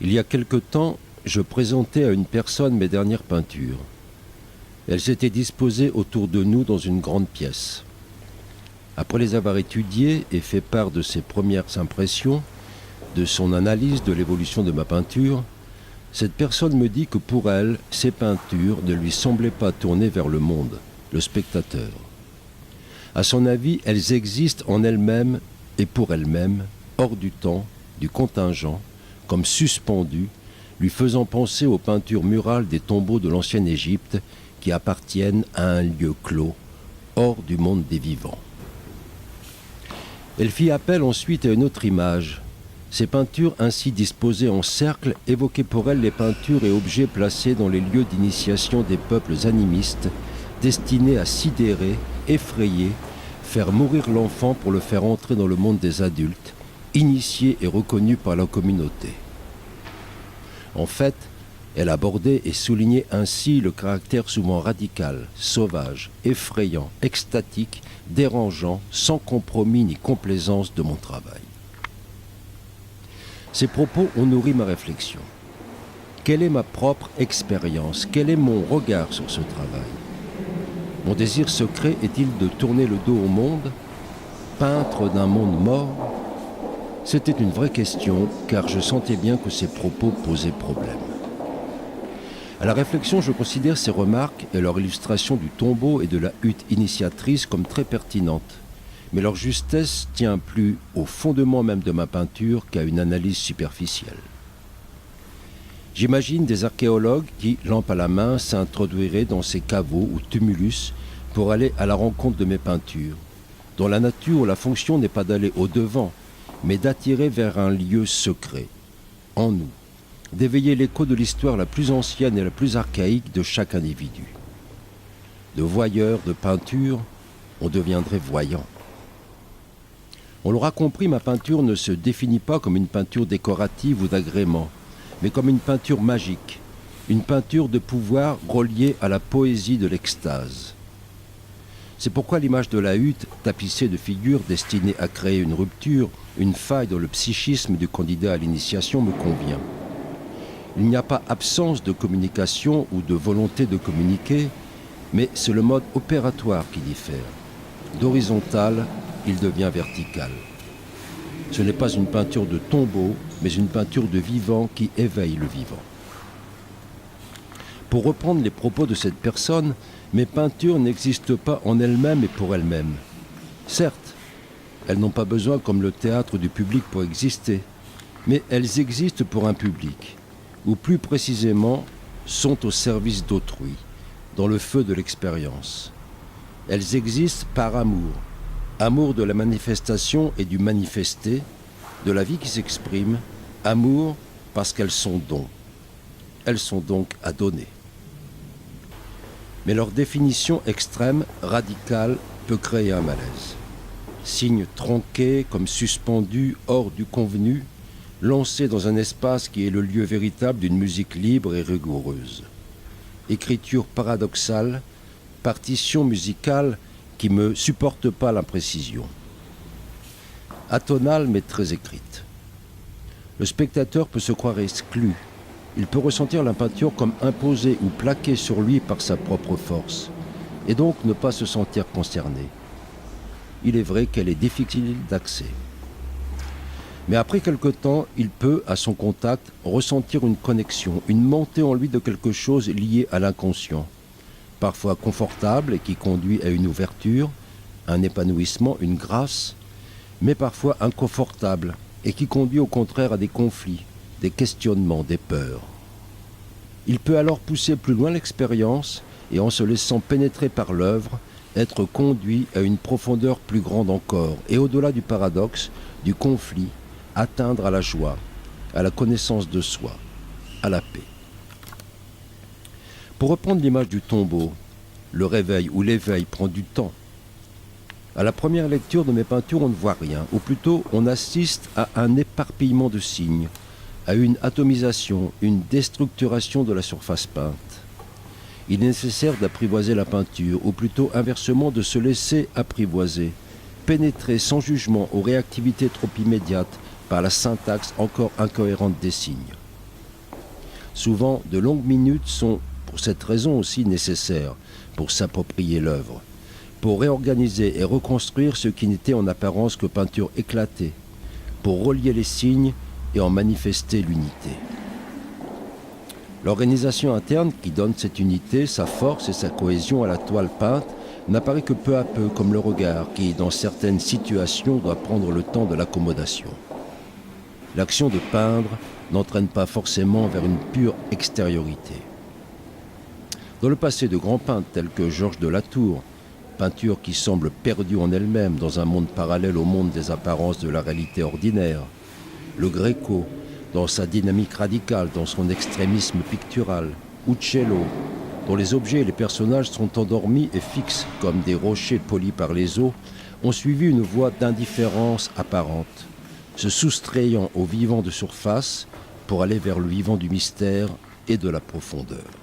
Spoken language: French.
Il y a quelque temps, je présentais à une personne mes dernières peintures. Elles étaient disposées autour de nous dans une grande pièce. Après les avoir étudiées et fait part de ses premières impressions, de son analyse de l'évolution de ma peinture, cette personne me dit que pour elle, ces peintures ne lui semblaient pas tourner vers le monde, le spectateur. À son avis, elles existent en elles-mêmes et pour elles-mêmes, hors du temps, du contingent, comme suspendues, lui faisant penser aux peintures murales des tombeaux de l'ancienne Égypte qui appartiennent à un lieu clos, hors du monde des vivants. Elle fit appel ensuite à une autre image. Ces peintures ainsi disposées en cercle évoquaient pour elle les peintures et objets placés dans les lieux d'initiation des peuples animistes, destinés à sidérer, effrayer, faire mourir l'enfant pour le faire entrer dans le monde des adultes, initié et reconnu par la communauté. En fait, elle abordait et soulignait ainsi le caractère souvent radical, sauvage, effrayant, extatique, dérangeant, sans compromis ni complaisance de mon travail. Ces propos ont nourri ma réflexion. Quelle est ma propre expérience? Quel est mon regard sur ce travail? Mon désir secret est-il de tourner le dos au monde, peintre d'un monde mort? C'était une vraie question, car je sentais bien que ces propos posaient problème. À la réflexion, je considère ces remarques et leur illustration du tombeau et de la hutte initiatrice comme très pertinentes, mais leur justesse tient plus au fondement même de ma peinture qu'à une analyse superficielle. J'imagine des archéologues qui, lampe à la main, s'introduiraient dans ces caveaux ou tumulus pour aller à la rencontre de mes peintures, dont la nature ou la fonction n'est pas d'aller au-devant, mais d'attirer vers un lieu secret, en nous, d'éveiller l'écho de l'histoire la plus ancienne et la plus archaïque de chaque individu. De voyeur de peinture, on deviendrait voyant. On l'aura compris, ma peinture ne se définit pas comme une peinture décorative ou d'agrément, mais comme une peinture magique, une peinture de pouvoir reliée à la poésie de l'extase. C'est pourquoi l'image de la hutte, tapissée de figures destinées à créer une rupture, une faille dans le psychisme du candidat à l'initiation me convient. Il n'y a pas absence de communication ou de volonté de communiquer, mais c'est le mode opératoire qui diffère. D'horizontal, il devient vertical. Ce n'est pas une peinture de tombeau, mais une peinture de vivant qui éveille le vivant. Pour reprendre les propos de cette personne, mes peintures n'existent pas en elles-mêmes et pour elles-mêmes. Certes, elles n'ont pas besoin, comme le théâtre, du public pour exister, mais elles existent pour un public, ou plus précisément, sont au service d'autrui, dans le feu de l'expérience. Elles existent par amour, amour de la manifestation et du manifesté, de la vie qui s'exprime, amour parce qu'elles sont dons. Elles sont donc à donner. Mais leur définition extrême, radicale, peut créer un malaise. Signes tronqués, comme suspendus, hors du convenu, lancés dans un espace qui est le lieu véritable d'une musique libre et rigoureuse. Écriture paradoxale, partition musicale qui ne me supporte pas l'imprécision. Atonale mais très écrite. Le spectateur peut se croire exclu. Il peut ressentir la peinture comme imposée ou plaquée sur lui par sa propre force, et donc ne pas se sentir concerné. Il est vrai qu'elle est difficile d'accès. Mais après quelque temps, il peut, à son contact, ressentir une connexion, une montée en lui de quelque chose lié à l'inconscient, parfois confortable et qui conduit à une ouverture, un épanouissement, une grâce, mais parfois inconfortable et qui conduit au contraire à des conflits, des questionnements, des peurs. Il peut alors pousser plus loin l'expérience et en se laissant pénétrer par l'œuvre, être conduit à une profondeur plus grande encore, et au-delà du paradoxe, du conflit, atteindre à la joie, à la connaissance de soi, à la paix. Pour reprendre l'image du tombeau, le réveil ou l'éveil prend du temps. À la première lecture de mes peintures, on ne voit rien, ou plutôt on assiste à un éparpillement de signes, à une atomisation, une déstructuration de la surface peinte. Il est nécessaire d'apprivoiser la peinture, ou plutôt inversement de se laisser apprivoiser, pénétrer sans jugement aux réactivités trop immédiates par la syntaxe encore incohérente des signes. Souvent, de longues minutes sont, pour cette raison aussi, nécessaires pour s'approprier l'œuvre, pour réorganiser et reconstruire ce qui n'était en apparence que peinture éclatée, pour relier les signes et en manifester l'unité. L'organisation interne qui donne cette unité, sa force et sa cohésion à la toile peinte n'apparaît que peu à peu comme le regard qui, dans certaines situations, doit prendre le temps de l'accommodation. L'action de peindre n'entraîne pas forcément vers une pure extériorité. Dans le passé de grands peintres tels que Georges de Latour, peinture qui semble perdue en elle-même dans un monde parallèle au monde des apparences de la réalité ordinaire, le Gréco, dans sa dynamique radicale, dans son extrémisme pictural, Uccello, dont les objets et les personnages sont endormis et fixes comme des rochers polis par les eaux, ont suivi une voie d'indifférence apparente, se soustrayant au vivant de surface pour aller vers le vivant du mystère et de la profondeur.